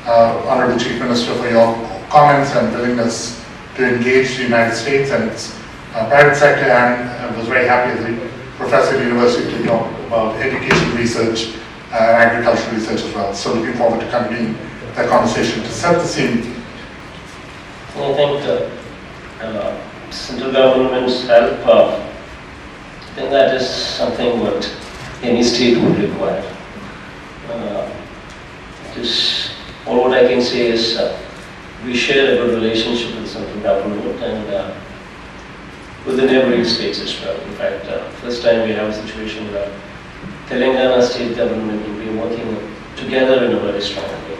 Honorable Chief Minister, for your comments and willingness to engage the United States and its private sector, and I was very happy as a professor at the university to talk about education research and agricultural research as well. So looking forward to continuing that conversation to set the scene. I think central government's help, I think that is something what any state would require. All what I can say is we share a good relationship with the central government and with the neighboring states as well. In fact, first time we have a situation where Telangana state government will be working together in a very strong way,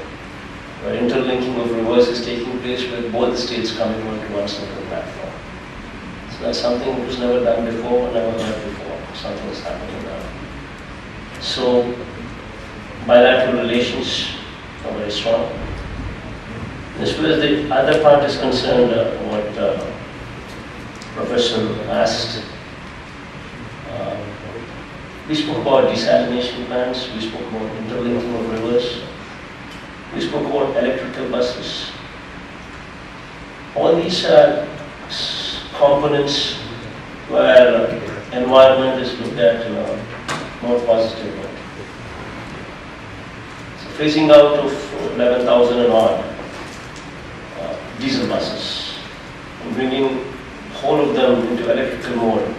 where interlinking of rivers is taking place with both the states coming onto one central platform. So that's something which was never done before, never heard before. Something is happening now. So bilateral relations are very strong. As far as the other part is concerned, what Professor asked, we spoke about desalination plants, we spoke about interlinking of rivers, we spoke about electrical buses. All these are components where environment is looked at in a more positive way. So phasing out of 11,000 and odd diesel buses and bringing whole of them into electrical mode,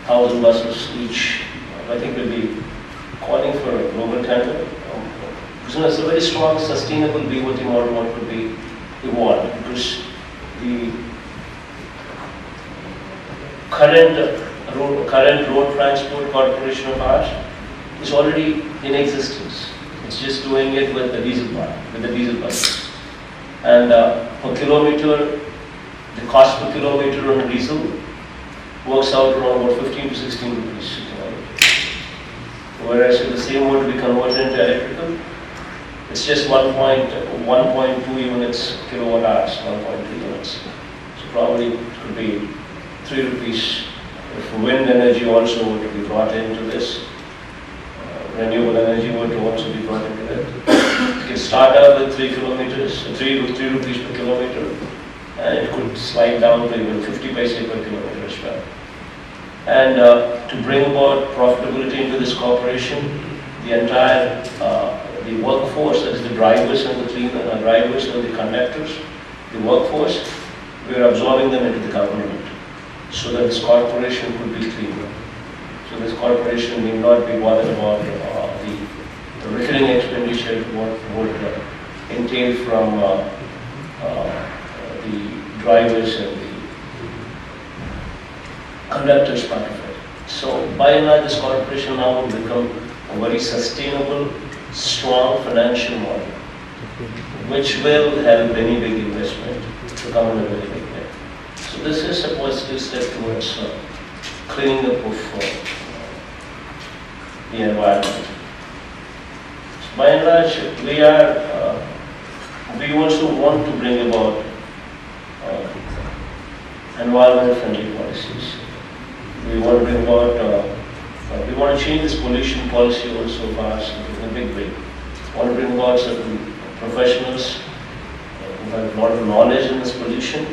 1,000 buses each, I think will be calling for a global tender. So it's a very strong, sustainable BOT model what could be evolved, because the current road transport corporation of ours is already in existence. It's just doing it with the diesel buses. And per kilometer, the cost per kilometer on diesel works out around about 15 to 16 rupees. Whereas if the same were to be converted into electrical, it's just 1.2 units kilowatt hours, 1.2 units. So probably it could be 3 rupees. If wind energy also were to be brought into this, renewable energy were to also be brought into it. You can start out with 3 rupees per kilometer, and it could slide down to even 50 paise per kilometer as well. And to bring about profitability into this corporation, the entire the workforce, that is the drivers and the drivers and the conductors, the workforce, we are absorbing them into the government, so that this corporation could be cleaner. So this corporation need not be bothered about the recurring expenditure what would entail from the drivers and the conductors part of it. So by and large, this corporation now will become a very sustainable, strong financial model, which will help any big investment to come in a very big way. So this is a positive step towards cleaning up of the environment. So by and large, we also want to bring about environment-friendly policies. We want to bring about, we want to change this pollution policy also of ours in a big way. We want to bring about certain professionals who have a lot of knowledge in this pollution,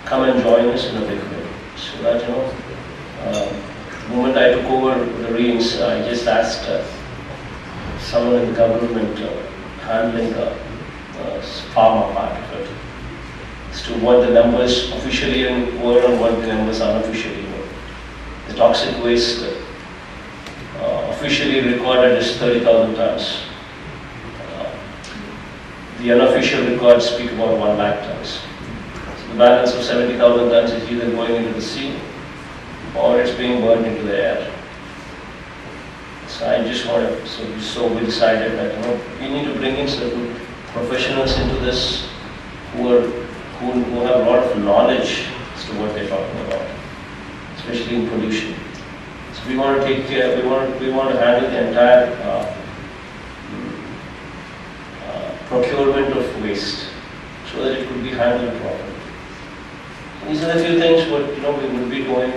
come and join us in a big way. So that, the moment I took over the reins, I just asked someone in the government handling pharma part of it, as to what the numbers officially were and what the numbers unofficially were. The toxic waste officially recorded is 30,000 tons. The unofficial records speak about 1 lakh tons. So the balance of 70,000 tons is either going into the sea or it's being burned into the air. So I just wanted, so we decided that we need to bring in certain professionals into this who have a lot of knowledge as to what they're talking about, especially in pollution. So we want to take care, we want to handle the entire procurement of waste so that it could be handled properly. So these are the few things what we will be going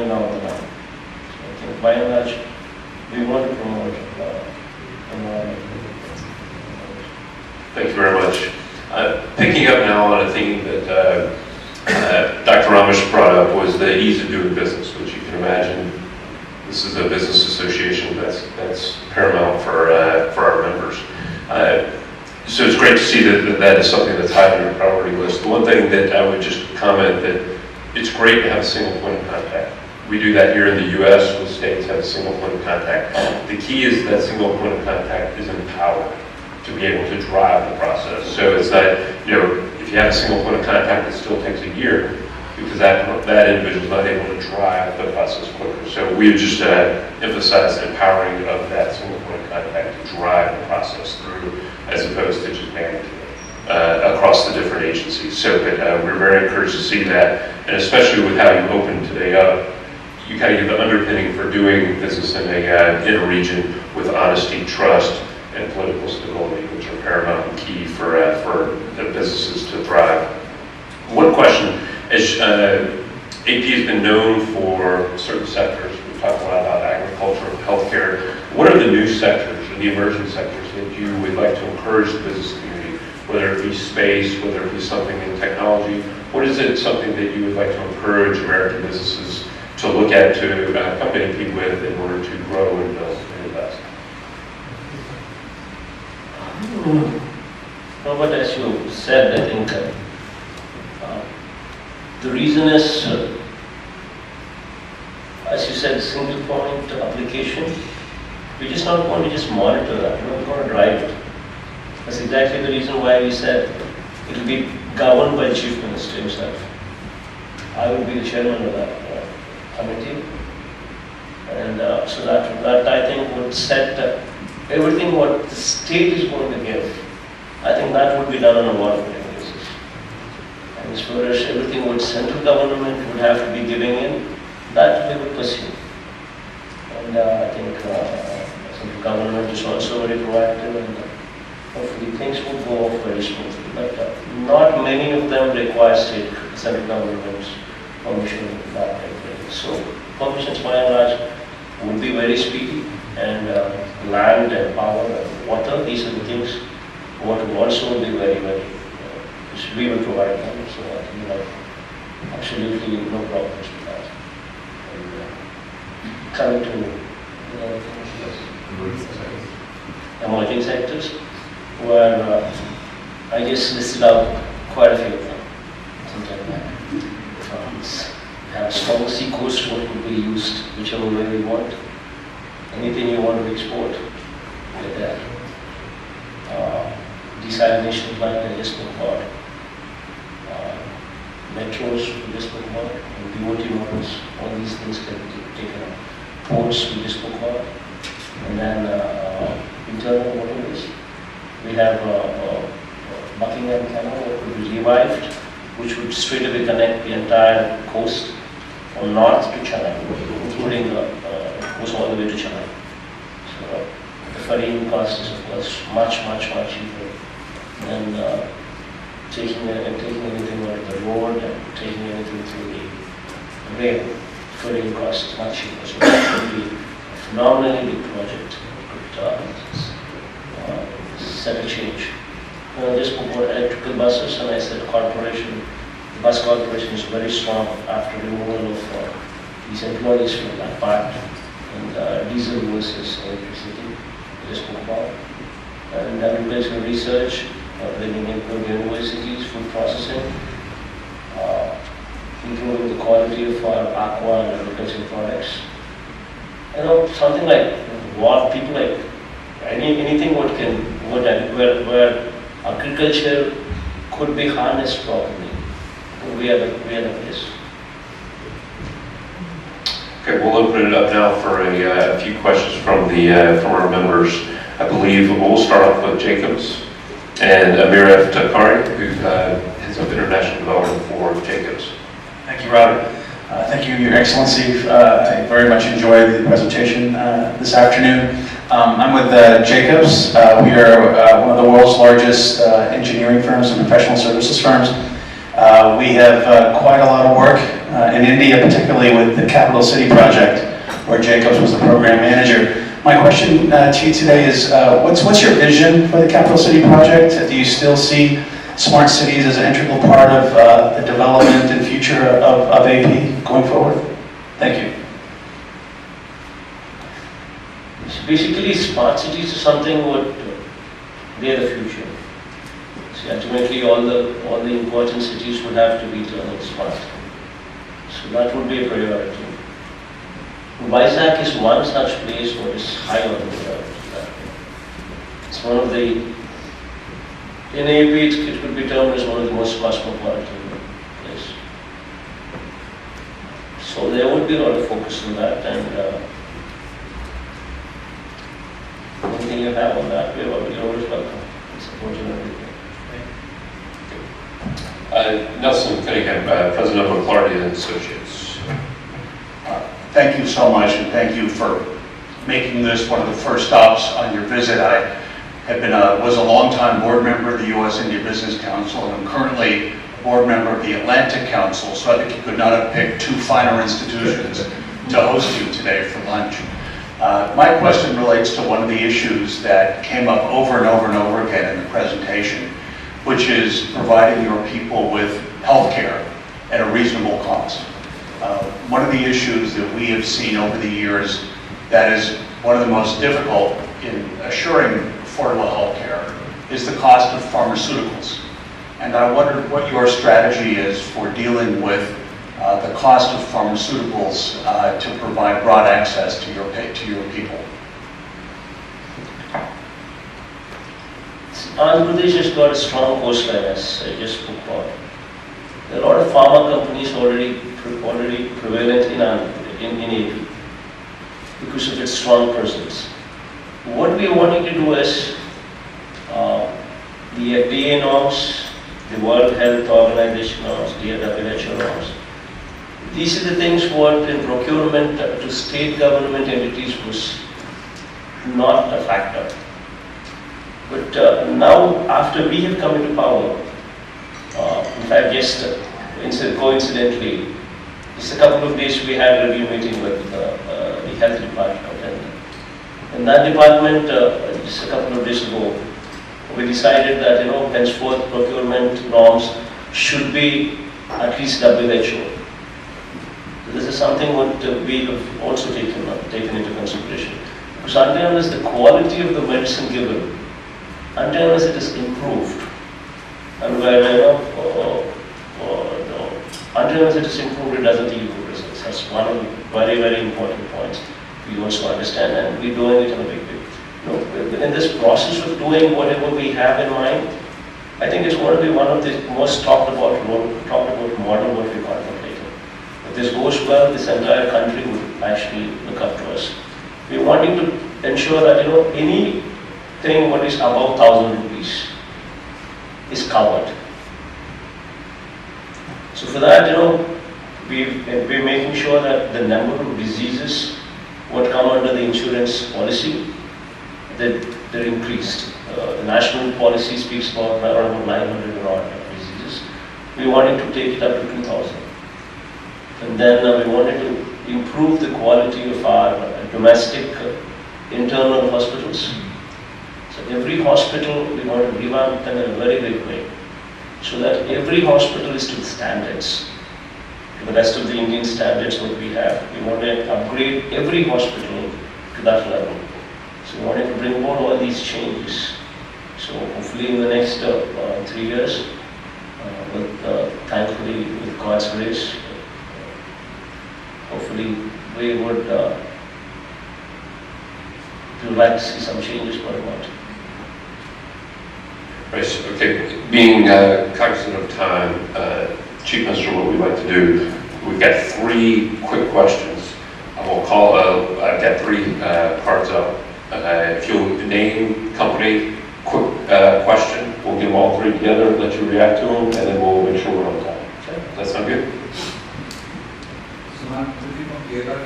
down the line. So I think by and large we want to promote environment. Thank you very much. Picking up now on a theme that Dr. Ramesh brought up was the ease of doing business, which you can imagine. This is a business association that's paramount for our members. So it's great to see that is something that's high on your priority list. The one thing that I would just comment that it's great to have a single point of contact. We do that here in the U.S. with states have a single point of contact. The key is that single point of contact is empowered to be able to drive the process. So it's not, if you have a single point of contact, it still takes a year because that individual is not able to drive the process quicker. So we've just emphasized empowering of that single point of contact to drive the process through as opposed to just managing it across the different agencies. So we're very encouraged to see that, and especially with how you opened today up, you kind of give the underpinning for doing business in a region with honesty, trust, and political stability, which are paramount and key for the businesses to thrive. One question, as AP has been known for certain sectors, we talked a lot about agriculture and healthcare. What are the new sectors or the emerging sectors that you would like to encourage the business community, whether it be space, whether it be something in technology? What is it something that you would like to encourage American businesses to look at, to compete with in order to grow and build and invest? Robert, as you said, I think the reason is, as you said, single point application. We just not want to just monitor that, we want to drive it. That's exactly the reason why we said it will be governed by the Chief Minister himself. I will be the chairman of that committee. And so that I think would set everything what the state is going to give. I think that would be done on a voluntary basis. And as far as everything what central government would have to be giving in, that we would pursue. And I think central government is also very proactive, and hopefully things will go off very smoothly. But not many of them require central government's permission in that way. So permissions by and large would be very speedy, and land and power and water, these are the things what would also be very, very, we will provide them. So I think absolutely no problems with that. And coming to emerging sectors, where I just listed out quite a few of them. Have a strong sea coast, what could be used, whichever way we want. Anything you want to export, get that. Desalination plant, I just spoke about. Metros, we just spoke about. And BOT models, all these things can be taken up. Ports, we just spoke about. And then internal waterways. We have Buckingham Canal, that could be revived, which would straight away connect the entire coast from north to Chennai, including goes all the way to Chennai. So the ferrying cost is of course much cheaper than taking anything on the road and taking anything through the rail. Ferrying cost is much cheaper, so that would be a phenomenally big project. It could set a change. I just spoke about electrical buses, and I said corporation. The bus corporation is very strong after removal of these employees from that part, and diesel versus electricity, I just spoke about. And agricultural research, bringing in good universities, food processing, improving the quality of our aqua and agricultural products. Something like what people like, anything where agriculture could be harnessed properly. We are the place. Okay, we'll open it up now for a few questions from our members. I believe we'll start off with Jacobs and Amir F. Takari, who heads up international development for Jacobs. Thank you, Robert. Thank you, Your Excellency. I very much enjoyed the presentation this afternoon. I'm with Jacobs. We are one of the world's largest engineering firms and professional services firms. We have quite a lot of work in India, particularly with the Capital City project, where Jacobs was the program manager. My question to you today is, what's your vision for the Capital City project? Do you still see smart cities as an integral part of the development and future of AP going forward? Thank you. So basically, smart cities is something what they're the future. See, ultimately, all the important cities would have to be turned smart. So that would be a priority. Vizag is one such place what is high on the priority. It's one of the, in AP it could be termed as one of the most cosmopolitan places. So there would be a lot of focus on that, and anything you have on that, we're always welcome. Support you and everything. Nelson Cunningham, President of McClarty and Associates. Thank you so much, and thank you for making this one of the first stops on your visit. I was a longtime board member of the U.S.-India Business Council, and I'm currently a board member of the Atlantic Council, so I think you could not have picked two finer institutions to host you today for lunch. My question relates to one of the issues that came up over and over and over again in the presentation, which is providing your people with health care at a reasonable cost. One of the issues that we have seen over the years that is one of the most difficult in assuring affordable health care is the cost of pharmaceuticals. And I wondered what your strategy is for dealing with the cost of pharmaceuticals to provide broad access to your people. Andhra Pradesh has got a strong coastline, as I just spoke about. There are a lot of pharma companies already prevalent in AP because of its strong presence. What we are wanting to do is the FDA norms, the World Health Organization norms, the WHO norms. These are the things what in procurement to state government entities was not a factor. But now, after we have come into power, in fact, just coincidentally, just a couple of days we had a review meeting with the health department, and in that department, just a couple of days ago, we decided that henceforth procurement norms should be at least WHO. This is something what we have also taken into consideration, because until the quality of the medicine given, until it is improved, and where until it is improved, it doesn't yield good results. That's one of the very, very important points we also understand, and we're doing it in a big way. In this process of doing whatever we have in mind, I think it's going to be one of the most talked about model what we're contemplating. If this goes well, this entire country would actually look up to us. We're wanting to ensure that anything what is above 1,000 rupees is covered. So for that, we're making sure that the number of diseases what come under the insurance policy, that they're increased. The national policy speaks about around 900 and odd diseases. We wanted to take it up to 2,000. And then we wanted to improve the quality of our domestic internal hospitals. So every hospital we want to revamp them in a very big way, so that every hospital is to the standards, to the rest of the Indian standards what we have. We want to upgrade every hospital to that level. So we wanted to bring about all these changes. So hopefully in the next 3 years, thankfully with God's grace, hopefully we would like to see some changes going on. Right, so, okay, being cognizant of time, Chief Minister, what we'd like to do, we've got 3 quick questions. I've got 3 parts up. If you'll name, company, quick question, we'll give them all 3 together, let you react to them, and then we'll make sure we're on time. Okay, that sound good? So, ma'am, from Kerala,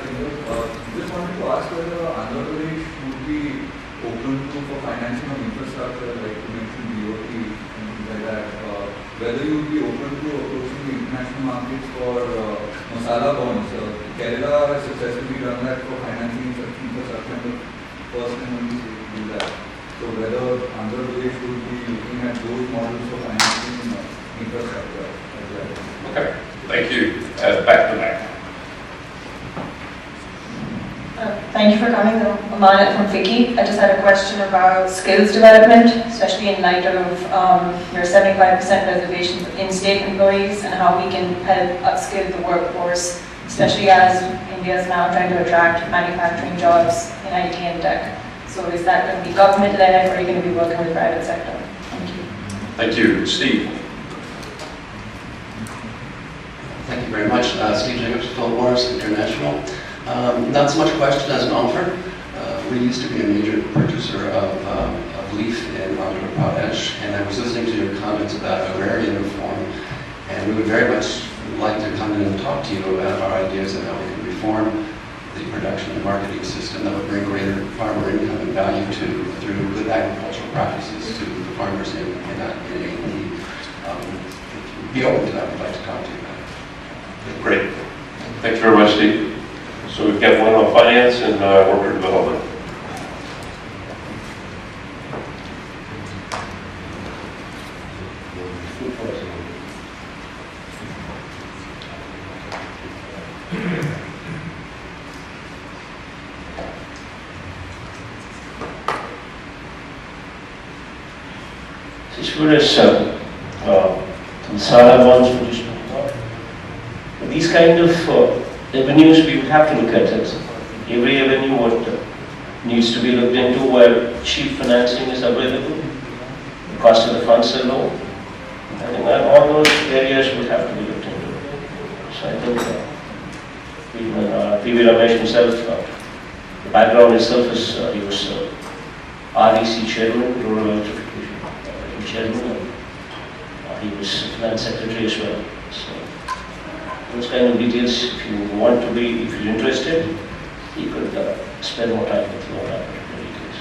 just wanted to ask whether Andhra Pradesh would be open to for financing of infrastructure, like you mentioned BOT and things like that. Whether you would be open to approaching the international markets for masala bonds. Kerala has successfully done that for financing such infrastructure. Thank you for coming. I'm Amana from FICCI. I just had a question about skills development, especially in light of your 75% reservations of in-state employees and how we can help upskill the workforce, especially as India is now trying to attract manufacturing jobs in IT and tech. So is that going to be government-led, or are you going to be working with the private sector? Thank you. Thank you. Steve? Thank you very much. Steve Jacobs, Philip Morris International. Not so much a question as an offer. We used to be a major producer of leaf in Andhra Pradesh, and I was listening to your comments about agrarian reform, and we would very much like to come in and talk to you about our ideas on how we can reform the production and marketing system that would bring greater farmer income and value through good agricultural practices to the farmers in A&E. Be open to that. We'd like to talk to you about it. Great. Thank you very much, Steve. So we've got one on finance and worker development. As far as Sara wants to just these kind of avenues, we would have to look at it. Every avenue needs to be looked into where cheap financing is available, the cost of the funds are low. I think that all those areas would have to be looked into. So I think even P.V. Ramesh himself, the background itself is he was REC chairman, Rural Electrification chairman, and he was finance secretary as well. So those kind of details, if you want to be, if you're interested, you could spend more time with you on that particular details.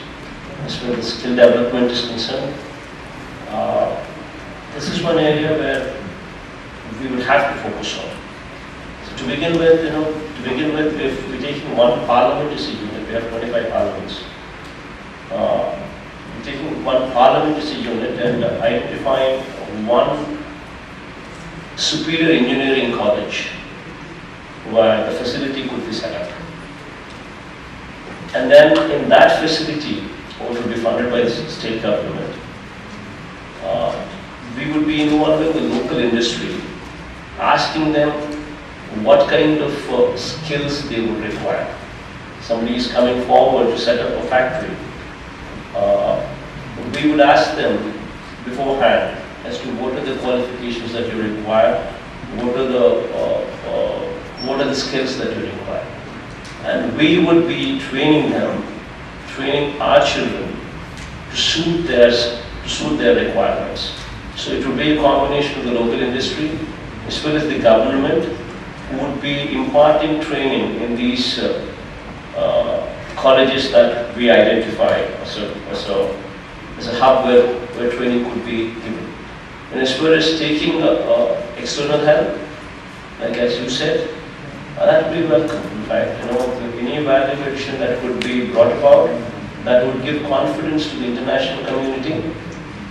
As far as skill development is concerned, this is one area where we would have to focus on. So to begin with, if we're taking one parliament as a unit, we have 25 parliaments. We're taking one parliament as a unit and identifying one superior engineering college where the facility could be set up. And then in that facility, which would be funded by the state government, we would be involving the local industry, asking them what kind of skills they would require. Somebody is coming forward to set up a factory. We would ask them beforehand as to what are the qualifications that you require, what are the skills that you require. And we would be training them, training our children to suit their requirements. So it would be a combination of the local industry as well as the government who would be imparting training in these colleges that we identify as a hub where training could be given. And as far as taking external help, like as you said, that would be welcome. In fact, any value addition that could be brought about, that would give confidence to the international community,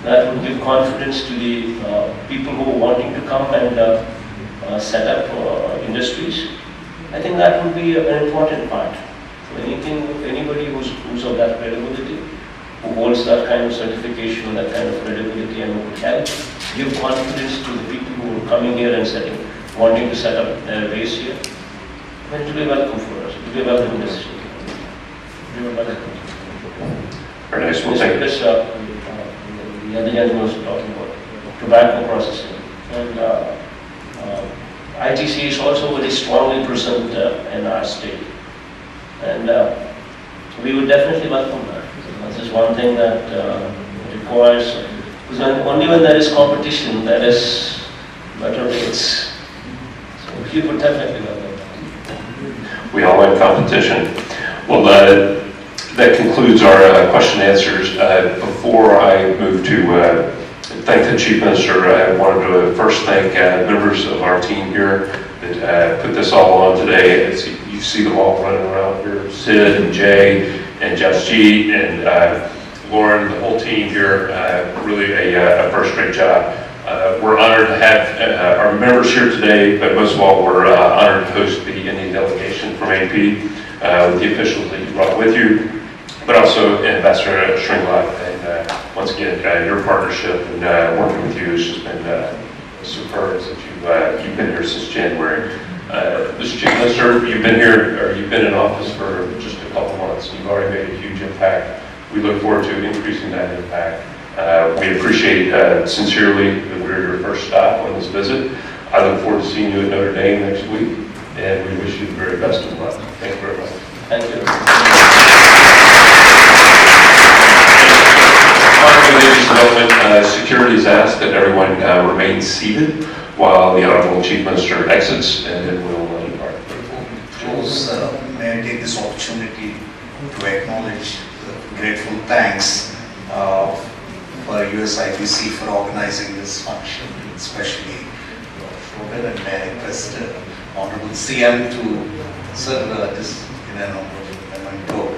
that would give confidence to the people who are wanting to come and set up industries. I think that would be an important part. So anybody who's of that credibility, who holds that kind of certification, that kind of credibility, and who would help give confidence to the people who are coming here and wanting to set up their base here, then it will be welcome for us. It will be a welcome decision. Very nice. We'll take this. The other gentleman was talking about tobacco processing, and ITC is also very strongly present in our state, and we would definitely welcome that. This is one thing that requires, because only when there is competition, there is better rates. So we would definitely welcome that. We all like competition. Well, that concludes our question and answers. Before I move to thank the Chief Minister, I wanted to first thank members of our team here that put this all on today. You see them all running around here, Sid and Jay and Jasjeet and Lauren, the whole team here, really a first-rate job. We're honored to have our members here today, but most of all, we're honored to host the Indian delegation from AP. with the officials that you brought with you, but also Ambassador Shringlot. And once again, your partnership and working with you has just been superb since you've been here since January. Mr. Chief Minister, you've been here, or you've been in office for just a couple months. You've already made a huge impact. We look forward to increasing that impact. We appreciate sincerely that we're your first stop on this visit. I look forward to seeing you at Notre Dame next week, and we wish you the very best of luck. Thank you very much. Thank you. Ladies and gentlemen, security has asked that everyone remain seated while the Honorable Chief Minister exits, and then we'll depart. May I take this opportunity to acknowledge the grateful thanks for USIBC for organizing this function, especially Robin, and may I request Honorable CM to serve this in an memento.